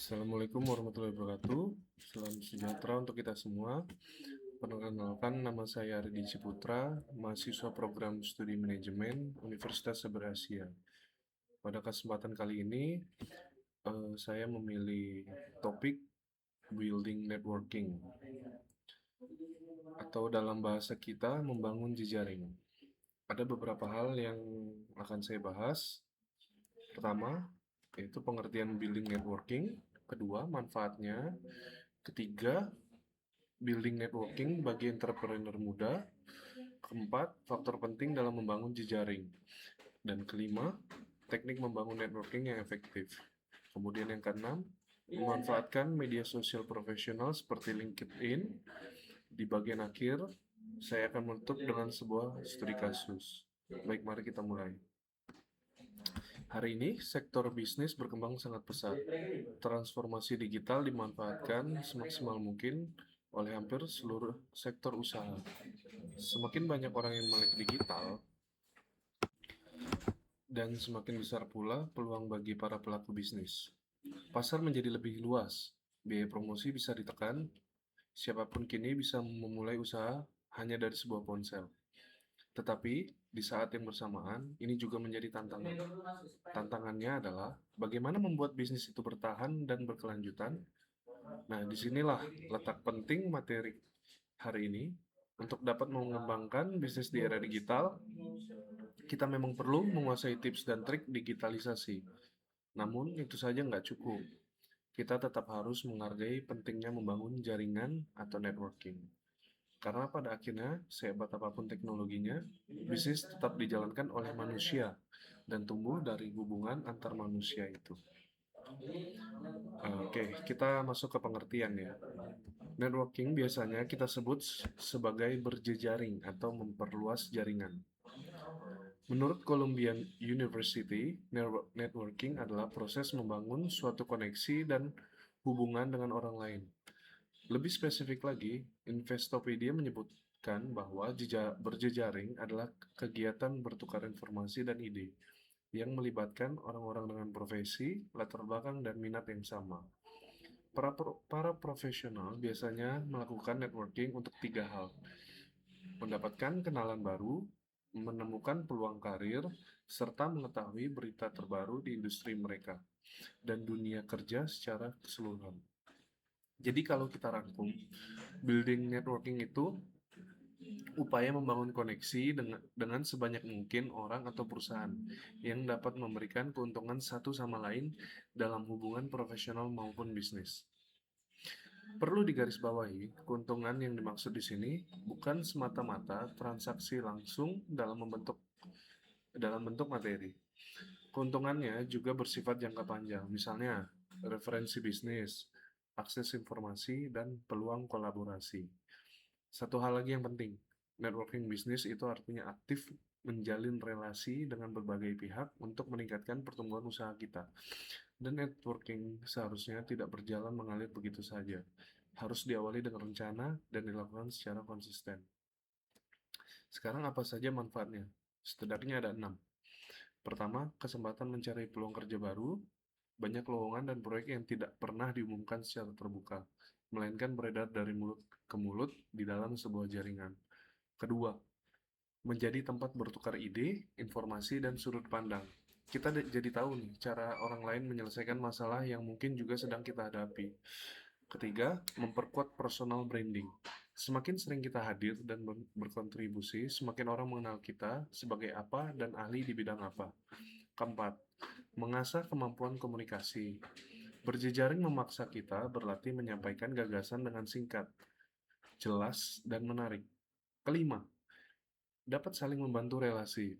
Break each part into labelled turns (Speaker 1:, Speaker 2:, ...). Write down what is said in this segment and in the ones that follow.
Speaker 1: Assalamualaikum warahmatullahi wabarakatuh. Salam sejahtera untuk kita semua. Perkenalkan, nama saya Ardi Ciputra, mahasiswa program studi manajemen Universitas Saber Asia. Pada kesempatan kali ini, saya memilih topik building networking, atau dalam bahasa kita membangun jejaring. Ada beberapa hal yang akan saya bahas. Pertama, yaitu pengertian building networking. Kedua, manfaatnya. Ketiga, building networking bagi entrepreneur muda. Keempat, faktor penting dalam membangun jejaring. Dan kelima, teknik membangun networking yang efektif. Kemudian yang keenam, memanfaatkan media sosial profesional seperti LinkedIn. Di bagian akhir, saya akan menutup dengan sebuah studi kasus. Baik, mari kita mulai. Hari ini, sektor bisnis berkembang sangat pesat. Transformasi digital dimanfaatkan semaksimal mungkin oleh hampir seluruh sektor usaha. Semakin banyak orang yang melek digital, dan semakin besar pula peluang bagi para pelaku bisnis. Pasar menjadi lebih luas, biaya promosi bisa ditekan, siapapun kini bisa memulai usaha hanya dari sebuah ponsel. Tetapi, di saat yang bersamaan, ini juga menjadi tantangan. Tantangannya adalah bagaimana membuat bisnis itu bertahan dan berkelanjutan. Nah, disinilah letak penting materi hari ini. Untuk dapat mengembangkan bisnis di era digital, kita memang perlu menguasai tips dan trik digitalisasi. Namun, itu saja nggak cukup. Kita tetap harus menghargai pentingnya membangun jaringan atau networking. Karena pada akhirnya, sehebat apapun teknologinya, bisnis tetap dijalankan oleh manusia dan tumbuh dari hubungan antar manusia itu. Oke, kita masuk ke pengertian ya. Networking biasanya kita sebut sebagai berjejaring atau memperluas jaringan. Menurut Columbia University, networking adalah proses membangun suatu koneksi dan hubungan dengan orang lain. Lebih spesifik lagi, Investopedia menyebutkan bahwa berjejaring adalah kegiatan bertukar informasi dan ide yang melibatkan orang-orang dengan profesi, latar belakang, dan minat yang sama. Para profesional biasanya melakukan networking untuk tiga hal: mendapatkan kenalan baru, menemukan peluang karir, serta mengetahui berita terbaru di industri mereka dan dunia kerja secara keseluruhan. Jadi kalau kita rangkum, building networking itu upaya membangun koneksi dengan sebanyak mungkin orang atau perusahaan yang dapat memberikan keuntungan satu sama lain dalam hubungan profesional maupun bisnis. Perlu digarisbawahi, keuntungan yang dimaksud di sini bukan semata-mata transaksi langsung dalam bentuk materi. Keuntungannya juga bersifat jangka panjang, misalnya referensi bisnis, akses informasi, dan peluang kolaborasi. Satu hal lagi yang penting, networking bisnis itu artinya aktif menjalin relasi dengan berbagai pihak untuk meningkatkan pertumbuhan usaha kita. Dan networking seharusnya tidak berjalan mengalir begitu saja. Harus diawali dengan rencana dan dilakukan secara konsisten. Sekarang apa saja manfaatnya? Setidaknya ada 6. Pertama, kesempatan mencari peluang kerja baru. Banyak lowongan dan proyek yang tidak pernah diumumkan secara terbuka, melainkan beredar dari mulut ke mulut di dalam sebuah jaringan. Kedua, menjadi tempat bertukar ide, informasi, dan sudut pandang. Kita jadi tahu nih cara orang lain menyelesaikan masalah yang mungkin juga sedang kita hadapi. Ketiga, memperkuat personal branding. Semakin sering kita hadir dan berkontribusi, semakin orang mengenal kita sebagai apa dan ahli di bidang apa. Keempat, mengasah kemampuan komunikasi. Berjejaring memaksa kita berlatih menyampaikan gagasan dengan singkat, jelas, dan menarik. Kelima, dapat saling membantu relasi.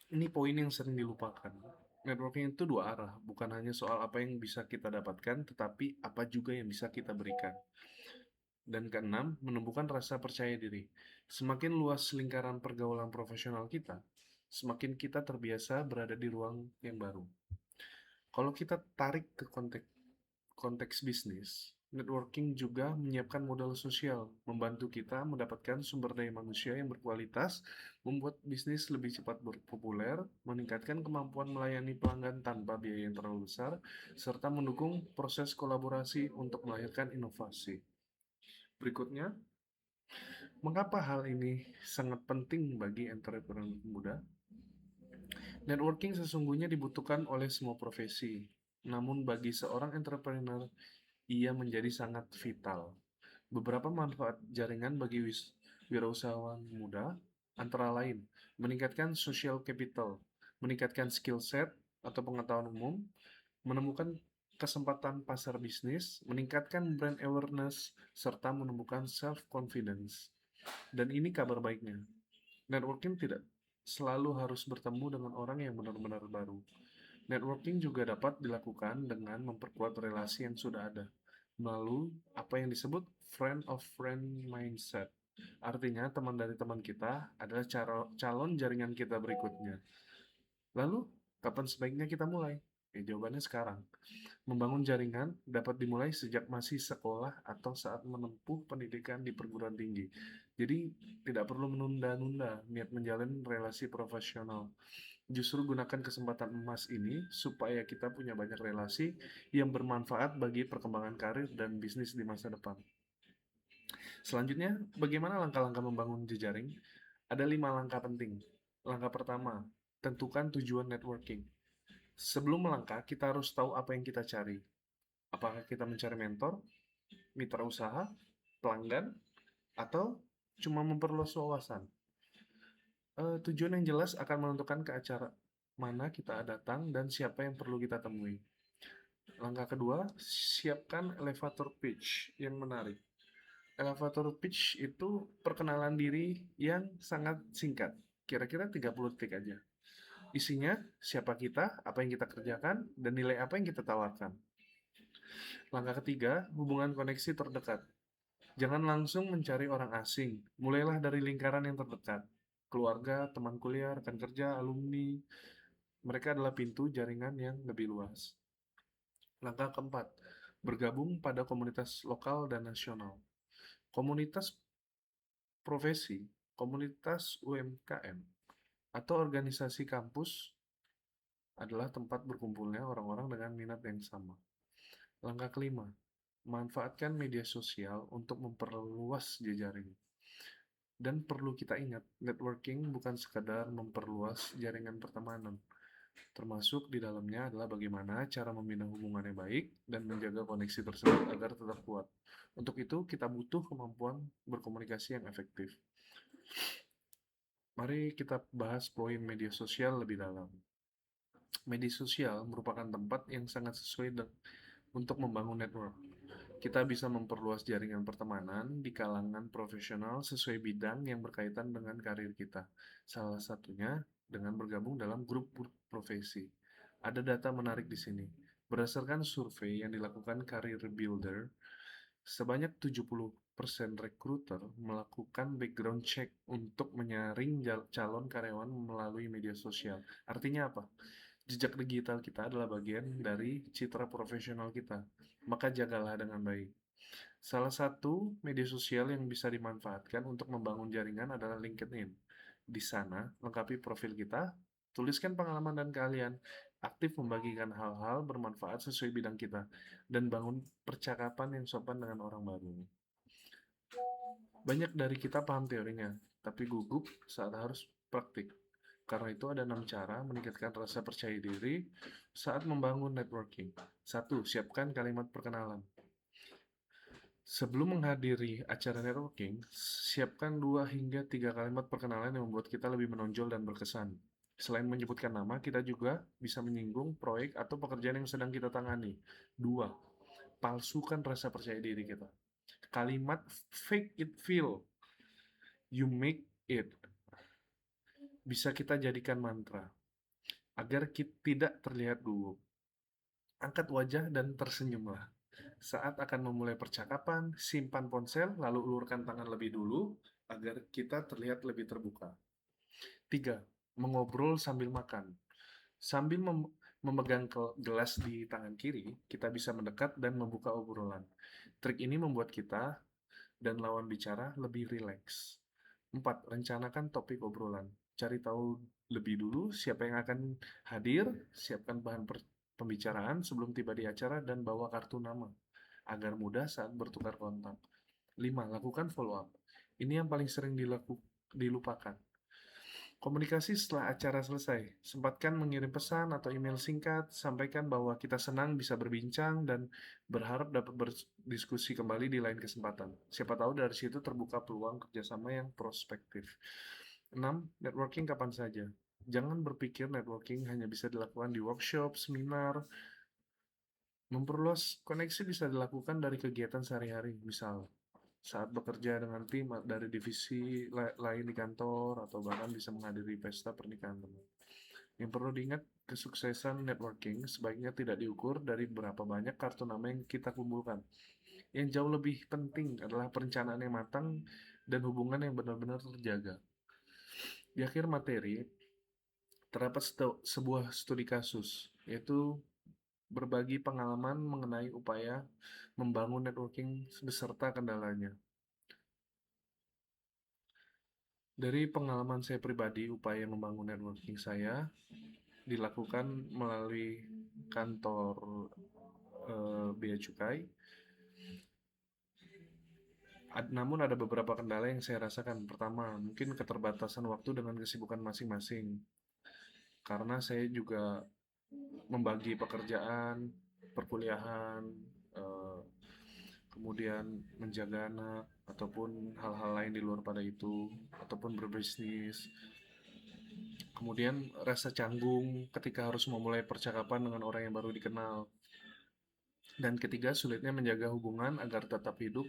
Speaker 1: Ini poin yang sering dilupakan. Networking itu dua arah, bukan hanya soal apa yang bisa kita dapatkan, tetapi apa juga yang bisa kita berikan. Dan keenam, menumbuhkan rasa percaya diri. Semakin luas lingkaran pergaulan profesional kita, semakin kita terbiasa berada di ruang yang baru. Kalau kita tarik ke konteks bisnis, Networking juga menyiapkan modal sosial, membantu kita mendapatkan sumber daya manusia yang berkualitas, membuat bisnis lebih cepat berpopuler, meningkatkan kemampuan melayani pelanggan tanpa biaya yang terlalu besar, serta mendukung proses kolaborasi untuk melahirkan inovasi. Berikutnya, mengapa hal ini sangat penting bagi entrepreneur muda? Networking sesungguhnya dibutuhkan oleh semua profesi, namun bagi seorang entrepreneur, ia menjadi sangat vital. Beberapa manfaat jaringan bagi wirausahawan muda antara lain meningkatkan social capital, meningkatkan skill set atau pengetahuan umum, menemukan kesempatan pasar bisnis, meningkatkan brand awareness, serta menemukan self-confidence. Dan ini kabar baiknya. Networking tidak selalu harus bertemu dengan orang yang benar-benar baru. Networking juga dapat dilakukan dengan memperkuat relasi yang sudah ada melalui apa yang disebut friend of friend mindset. Artinya, teman dari teman kita adalah calon jaringan kita berikutnya. Lalu, kapan sebaiknya kita mulai? Jawabannya sekarang. Membangun jaringan dapat dimulai sejak masih sekolah atau saat menempuh pendidikan di perguruan tinggi. Jadi, tidak perlu menunda-nunda niat menjalin relasi profesional. Justru gunakan kesempatan emas ini supaya kita punya banyak relasi yang bermanfaat bagi perkembangan karir dan bisnis di masa depan. Selanjutnya, bagaimana langkah-langkah membangun jejaring? Ada 5 langkah penting. Langkah pertama, tentukan tujuan networking. Sebelum melangkah, kita harus tahu apa yang kita cari. Apakah kita mencari mentor, mitra usaha, pelanggan, atau cuma memperluas wawasan? Tujuan yang jelas akan menentukan ke acara mana kita datang dan siapa yang perlu kita temui. Langkah kedua, siapkan elevator pitch yang menarik. Elevator pitch itu perkenalan diri yang sangat singkat, kira-kira 30 detik aja. Isinya, siapa kita, apa yang kita kerjakan, dan nilai apa yang kita tawarkan. Langkah ketiga, hubungan koneksi terdekat. Jangan langsung mencari orang asing, mulailah dari lingkaran yang terdekat. Keluarga, teman kuliah, rekan kerja, alumni, mereka adalah pintu jaringan yang lebih luas. Langkah keempat, bergabung pada komunitas lokal dan nasional. Komunitas profesi, komunitas UMKM, atau organisasi kampus adalah tempat berkumpulnya orang-orang dengan minat yang sama. Langkah kelima, manfaatkan media sosial untuk memperluas jejaring. Dan perlu kita ingat, networking bukan sekadar memperluas jaringan pertemanan, termasuk di dalamnya adalah bagaimana cara membina hubungan yang baik dan menjaga koneksi tersebut agar tetap kuat. Untuk itu, kita butuh kemampuan berkomunikasi yang efektif. Mari kita bahas poin media sosial lebih dalam. Media sosial merupakan tempat yang sangat sesuai untuk membangun network. Kita bisa memperluas jaringan pertemanan di kalangan profesional sesuai bidang yang berkaitan dengan karir kita. Salah satunya dengan bergabung dalam grup profesi. Ada data menarik di sini. Berdasarkan survei yang dilakukan Career Builder, sebanyak 70% rekruter melakukan background check untuk menyaring calon karyawan melalui media sosial. Artinya apa? Jejak digital kita adalah bagian dari citra profesional kita. Maka jagalah dengan baik. Salah satu media sosial yang bisa dimanfaatkan untuk membangun jaringan adalah LinkedIn. Di sana, lengkapi profil kita, tuliskan pengalaman dan keahlian, aktif membagikan hal-hal bermanfaat sesuai bidang kita, dan bangun percakapan yang sopan dengan orang baru. Banyak dari kita paham teorinya, tapi gugup saat harus praktik. Karena itu ada 6 cara meningkatkan rasa percaya diri saat membangun networking. 1. Siapkan kalimat perkenalan. Sebelum menghadiri acara networking, siapkan 2 hingga 3 kalimat perkenalan yang membuat kita lebih menonjol dan berkesan. Selain menyebutkan nama, kita juga bisa menyinggung proyek atau pekerjaan yang sedang kita tangani. 2. Palsukan rasa percaya diri kita. Kalimat fake it feel, you make it, bisa kita jadikan mantra agar kita tidak terlihat gugup. Angkat wajah dan tersenyumlah. Saat akan memulai percakapan, simpan ponsel, lalu ulurkan tangan lebih dulu agar kita terlihat lebih terbuka. 3. Mengobrol sambil makan. Sambil Memegang gelas di tangan kiri, kita bisa mendekat dan membuka obrolan. Trik ini membuat kita dan lawan bicara lebih rileks. 4. Rencanakan topik obrolan. Cari tahu lebih dulu siapa yang akan hadir, siapkan bahan pembicaraan sebelum tiba di acara dan bawa kartu nama agar mudah saat bertukar kontak. 5. Lakukan follow up. Ini yang paling sering dilupakan. Komunikasi setelah acara selesai. Sempatkan mengirim pesan atau email singkat, sampaikan bahwa kita senang bisa berbincang dan berharap dapat berdiskusi kembali di lain kesempatan. Siapa tahu dari situ terbuka peluang kerjasama yang prospektif. 6. Networking kapan saja. Jangan berpikir networking hanya bisa dilakukan di workshop, seminar. Memperluas koneksi bisa dilakukan dari kegiatan sehari-hari, misal saat bekerja dengan tim dari divisi lain di kantor atau bahkan bisa menghadiri pesta pernikahan teman. Yang perlu diingat, kesuksesan networking sebaiknya tidak diukur dari berapa banyak kartu nama yang kita kumpulkan. Yang jauh lebih penting adalah perencanaan yang matang dan hubungan yang benar-benar terjaga. Di akhir materi, terdapat sebuah studi kasus, yaitu berbagi pengalaman mengenai upaya membangun networking beserta kendalanya. Dari pengalaman saya pribadi, upaya membangun networking saya dilakukan melalui kantor Bea Cukai. Namun ada beberapa kendala yang saya rasakan. Pertama, mungkin keterbatasan waktu dengan kesibukan masing-masing. Karena saya juga membagi pekerjaan, perkuliahan, eh, kemudian menjaga anak, ataupun hal-hal lain di luar pada itu, ataupun berbisnis. Kemudian rasa canggung ketika harus memulai percakapan dengan orang yang baru dikenal. Dan ketiga, sulitnya menjaga hubungan agar tetap hidup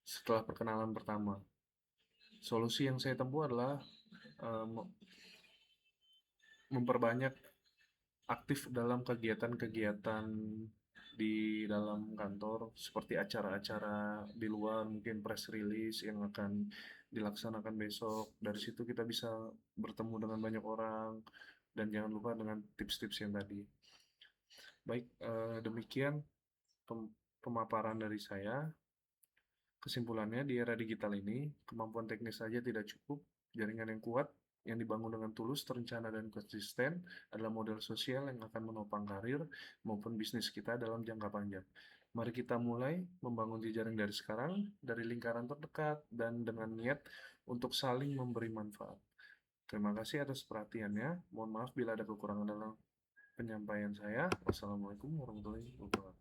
Speaker 1: setelah perkenalan pertama. Solusi yang saya tempuh adalah memperbanyak aktif dalam kegiatan-kegiatan di dalam kantor, seperti acara-acara di luar, mungkin press release yang akan dilaksanakan besok. Dari situ kita bisa bertemu dengan banyak orang, dan jangan lupa dengan tips-tips yang tadi. Baik, demikian pemaparan dari saya. Kesimpulannya, di era digital ini, kemampuan teknis saja tidak cukup. Jaringan yang kuat, yang dibangun dengan tulus, terencana, dan konsisten adalah model sosial yang akan menopang karir maupun bisnis kita dalam jangka panjang. Mari kita mulai membangun jejaring dari sekarang, dari lingkaran terdekat, dan dengan niat untuk saling memberi manfaat. Terima kasih atas perhatiannya. Mohon maaf bila ada kekurangan dalam penyampaian saya. Wassalamualaikum warahmatullahi wabarakatuh.